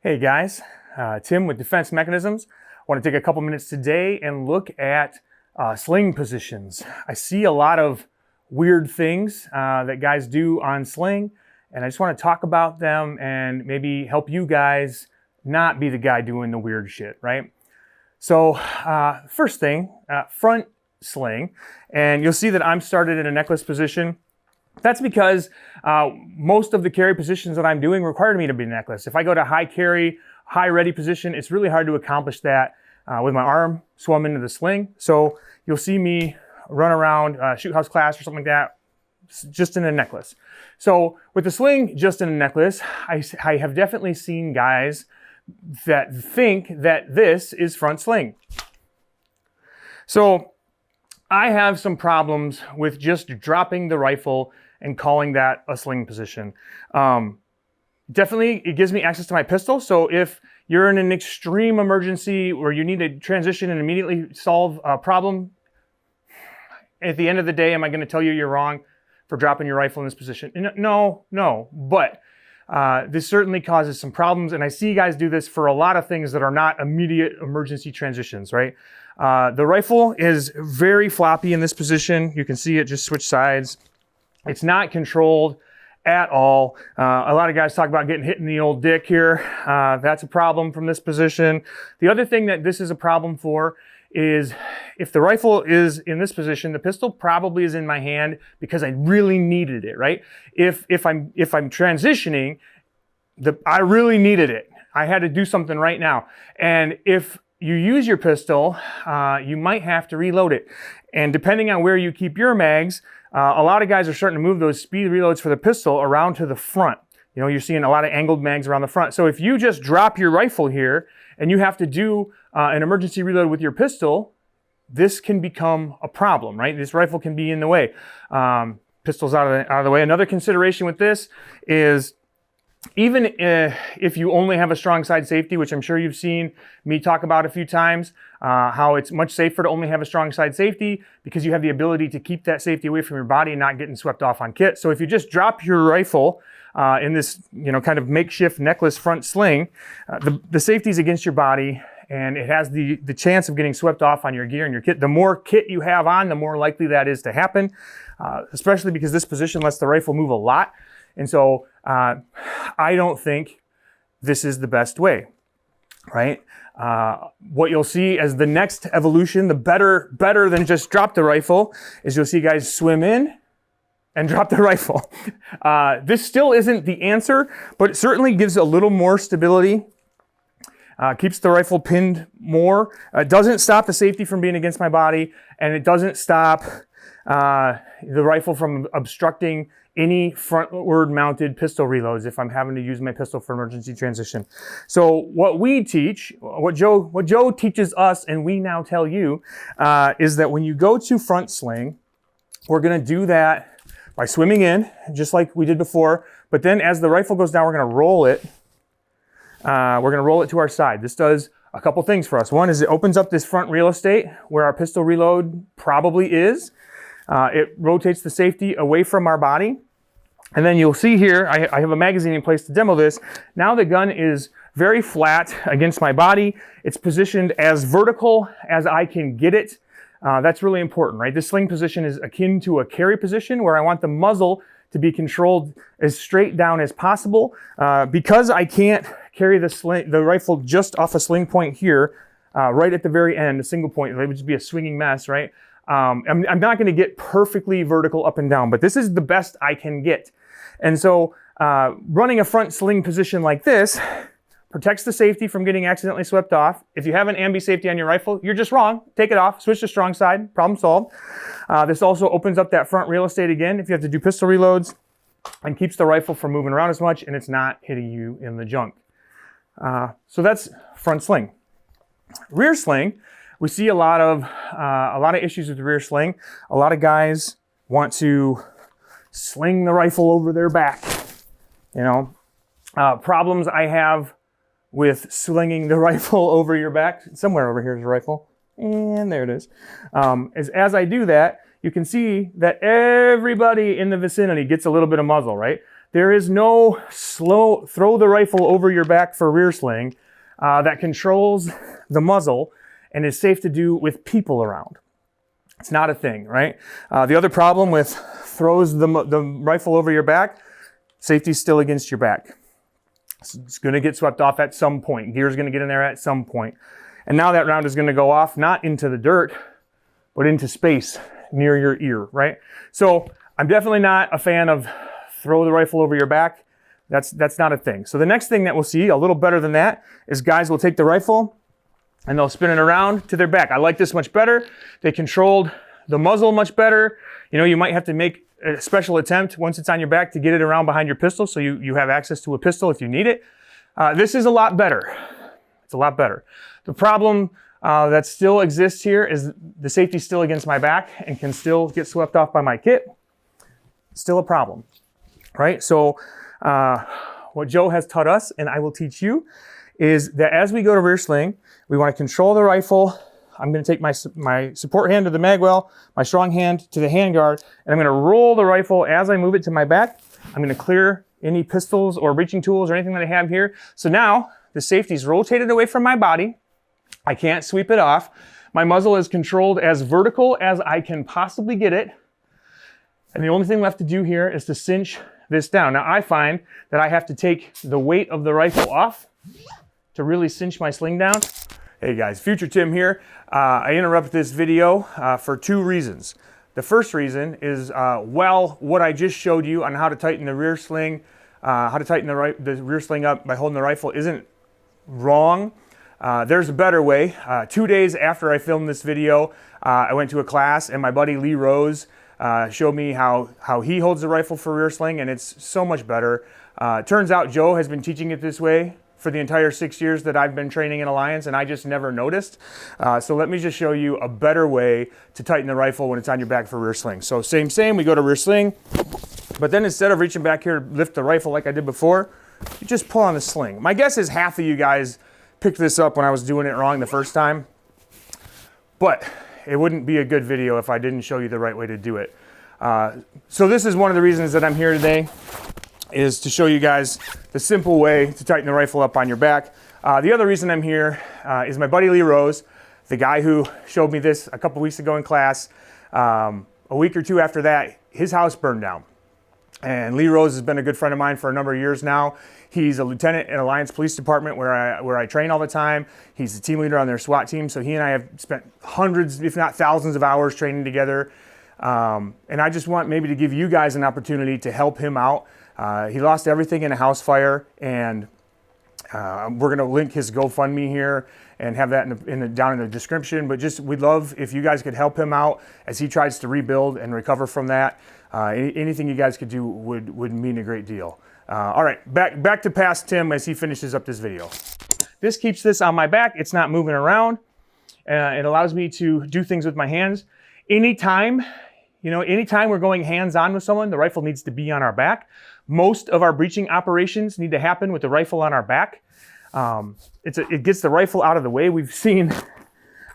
Hey guys, Tim with Defense Mechanisms. I want to take a couple minutes today and look at sling positions. I see a lot of weird things that guys do on sling, and I just want to talk about them and maybe help you guys not be the guy doing the weird shit, right? So first thing, front sling, and you'll see that I'm started in a necklace position. That's because most of the carry positions that I'm doing require me to be necklace. If I go to high carry, high ready position, it's really hard to accomplish that with my arm swum into the sling. So you'll see me run around shoot house class or something like that, just in a necklace. So with the sling just in a necklace, I have definitely seen guys that think that this is front sling. So I have some problems with just dropping the rifle and calling that a sling position. Definitely, it gives me access to my pistol. So if you're in an extreme emergency where you need to transition and immediately solve a problem, at the end of the day, am I going to tell you you're wrong for dropping your rifle in this position? No. But this certainly causes some problems. And I see guys do this for a lot of things that are not immediate emergency transitions, right? The rifle is very floppy in this position. You can see it just switch sides. It's not controlled at all. A lot of guys talk about getting hit in the old dick here. That's a problem from this position. The other thing that this is a problem for is if the rifle is in this position, the pistol probably is in my hand because I really needed it, right? If I'm transitioning, I really needed it. I had to do something right now. And if you use your pistol, you might have to reload it. And depending on where you keep your mags, a lot of guys are starting to move those speed reloads for the pistol around to the front. You know, you're seeing a lot of angled mags around the front. So if you just drop your rifle here and you have to do an emergency reload with your pistol, this can become a problem, right? This rifle can be in the way. Pistol's out of the way. Another consideration with this is even if you only have a strong side safety, which I'm sure you've seen me talk about a few times, how it's much safer to only have a strong side safety because you have the ability to keep that safety away from your body and not getting swept off on kit. So if you just drop your rifle in this, kind of makeshift necklace front sling, the safety is against your body and it has the chance of getting swept off on your gear and your kit. The more kit you have on, the more likely that is to happen, especially because this position lets the rifle move a lot. And so I don't think this is the best way, right? What you'll see as the next evolution, the better than just drop the rifle, is you'll see guys swim in and drop the rifle. This still isn't the answer, but it certainly gives a little more stability, keeps the rifle pinned more. It doesn't stop the safety from being against my body, and it doesn't stop the rifle from obstructing any frontward mounted pistol reloads if I'm having to use my pistol for emergency transition. So what we teach, what Joe teaches us and we now tell you, is that when you go to front sling, we're gonna do that by swimming in, just like we did before, but then as the rifle goes down, we're gonna roll it. We're gonna roll it to our side. This does a couple things for us. One is it opens up this front real estate where our pistol reload probably is. It rotates the safety away from our body. And then you'll see here, I have a magazine in place to demo this. Now the gun is very flat against my body. It's positioned as vertical as I can get it. That's really important, right? This sling position is akin to a carry position where I want the muzzle to be controlled as straight down as possible. Because I can't carry the rifle just off a sling point here, right at the very end, a single point, it would just be a swinging mess, right? I'm not going to get perfectly vertical up and down, but this is the best I can get. And so running a front sling position like this protects the safety from getting accidentally swept off. If you have an ambi safety on your rifle, you're just wrong. Take it off, switch to strong side, problem solved. This also opens up that front real estate again if you have to do pistol reloads and keeps the rifle from moving around as much and it's not hitting you in the junk. So that's front sling. Rear sling. We see a lot of issues with the rear sling. A lot of guys want to sling the rifle over their back. Problems I have with slinging the rifle over your back. Somewhere over here is a rifle. And there it is. As I do that, you can see that everybody in the vicinity gets a little bit of muzzle, right? There is no slow throw the rifle over your back for rear sling that controls the muzzle and is safe to do with people around. It's not a thing, right? The other problem with throws the rifle over your back, safety's still against your back. It's going to get swept off at some point. Gear's going to get in there at some point. And now that round is going to go off, not into the dirt, but into space near your ear, right? So I'm definitely not a fan of throw the rifle over your back. That's not a thing. So the next thing that we'll see, a little better than that, is guys will take the rifle and they'll spin it around to their back. I like this much better. They controlled the muzzle much better. You know, you might have to make a special attempt once it's on your back to get it around behind your pistol so you have access to a pistol if you need it. This is a lot better. It's a lot better. The problem that still exists here is the safety's still against my back and can still get swept off by my kit. Still a problem, right? So what Joe has taught us, and I will teach you, is that as we go to rear sling, we want to control the rifle. I'm going to take my support hand to the mag well, my strong hand to the handguard, and I'm going to roll the rifle as I move it to my back. I'm going to clear any pistols or breaching tools or anything that I have here. So now the safety's rotated away from my body. I can't sweep it off. My muzzle is controlled as vertical as I can possibly get it. And the only thing left to do here is to cinch this down. Now I find that I have to take the weight of the rifle off to really cinch my sling down. Hey guys, Future Tim here. I interrupt this video for two reasons. The first reason is, what I just showed you on how to tighten the rear sling, how to tighten the rear sling up by holding the rifle isn't wrong. There's a better way. 2 days after I filmed this video, I went to a class and my buddy Lee Rose showed me how he holds the rifle for rear sling, and it's so much better. Turns out Joe has been teaching it this way for the entire 6 years that I've been training in Alliance, and I just never noticed. So let me just show you a better way to tighten the rifle when it's on your back for rear sling. So same, we go to rear sling, but then instead of reaching back here to lift the rifle like I did before, you just pull on the sling. My guess is half of you guys picked this up when I was doing it wrong the first time, but it wouldn't be a good video if I didn't show you the right way to do it. So this is one of the reasons that I'm here today, is to show you guys the simple way to tighten the rifle up on your back. The other reason I'm here is my buddy Lee Rose, the guy who showed me this a couple weeks ago in class. A week or two after that, his house burned down. And Lee Rose has been a good friend of mine for a number of years now. He's a lieutenant in Alliance Police Department where I train all the time. He's the team leader on their SWAT team. So he and I have spent hundreds, if not thousands of hours training together. And I just want maybe to give you guys an opportunity to help him out. He lost everything in a house fire, and we're going to link his GoFundMe here and have that down in the description. But just, we'd love if you guys could help him out as he tries to rebuild and recover from that. Anything you guys could do would mean a great deal. All right, back to past Tim as he finishes up this video. This keeps this on my back. It's not moving around. It allows me to do things with my hands. Anytime we're going hands-on with someone, the rifle needs to be on our back. Most of our breaching operations need to happen with the rifle on our back. It gets the rifle out of the way.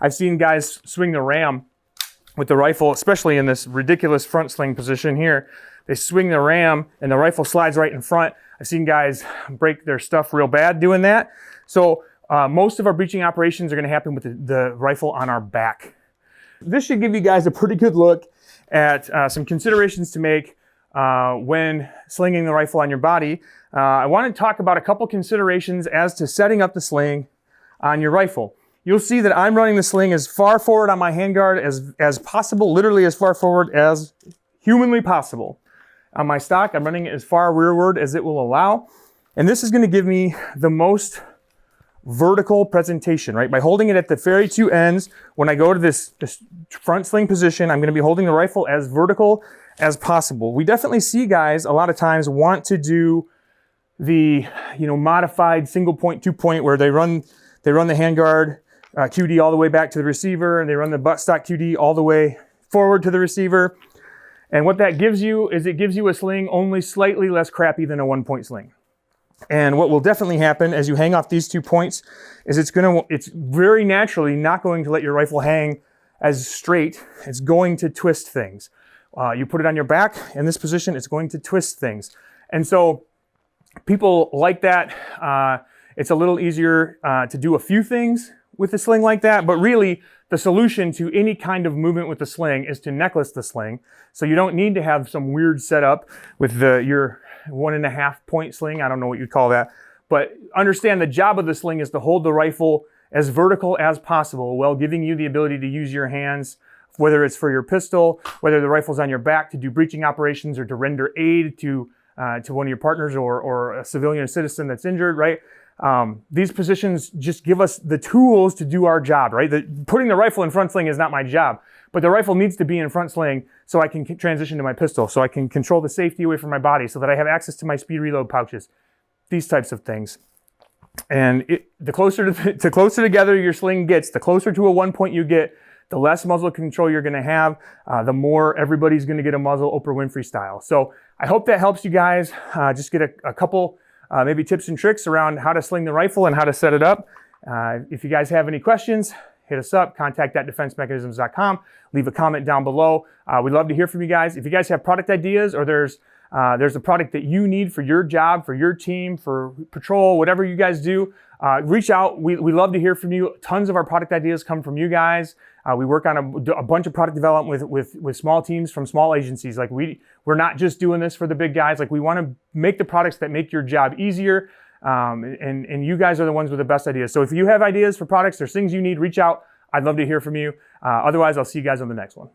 I've seen guys swing the ram with the rifle, especially in this ridiculous front sling position here. They swing the ram and the rifle slides right in front. I've seen guys break their stuff real bad doing that. So most of our breaching operations are going to happen with the rifle on our back. This should give you guys a pretty good look at some considerations to make when slinging the rifle on your body. I want to talk about a couple considerations as to setting up the sling on your rifle. You'll see that I'm running the sling as far forward on my handguard as possible, literally as far forward as humanly possible. On my stock, I'm running it as far rearward as it will allow. And this is going to give me the most vertical presentation, right? By holding it at the very two ends, when I go to this front sling position, I'm going to be holding the rifle as vertical as possible. We definitely see guys a lot of times want to do the modified single point, 2-point, where they run the handguard QD all the way back to the receiver, and they run the buttstock QD all the way forward to the receiver. And what that gives you is it gives you a sling only slightly less crappy than a 1-point sling. And what will definitely happen as you hang off these 2 points is it's very naturally not going to let your rifle hang as straight. It's going to twist things. You put it on your back in this position, it's going to twist things. And so people like that. It's a little easier to do a few things with the sling like that, but really the solution to any kind of movement with the sling is to necklace the sling. So you don't need to have some weird setup with your 1.5 point sling. I don't know what you'd call that, but understand the job of the sling is to hold the rifle as vertical as possible while giving you the ability to use your hands, whether it's for your pistol, whether the rifle's on your back to do breaching operations or to render aid to one of your partners or a civilian citizen that's injured, right? These positions just give us the tools to do our job, right? Putting the rifle in front sling is not my job, but the rifle needs to be in front sling so I can transition to my pistol, so I can control the safety away from my body, so that I have access to my speed reload pouches, these types of things. And the closer together your sling gets, the closer to a 1 point you get, the less muzzle control you're going to have, the more everybody's going to get a muzzle Oprah Winfrey style. So I hope that helps you guys just get a couple maybe tips and tricks around how to sling the rifle and how to set it up. If you guys have any questions, hit us up, contact@defensemechanisms.com. Leave a comment down below. We'd love to hear from you guys. If you guys have product ideas or there's a product that you need for your job, for your team, for patrol, whatever you guys do, reach out. We love to hear from you. Tons of our product ideas come from you guys. We work on a bunch of product development with small teams from small agencies. Like we're not just doing this for the big guys. Like we want to make the products that make your job easier. And you guys are the ones with the best ideas. So if you have ideas for products or things you need, reach out. I'd love to hear from you. Otherwise, I'll see you guys on the next one.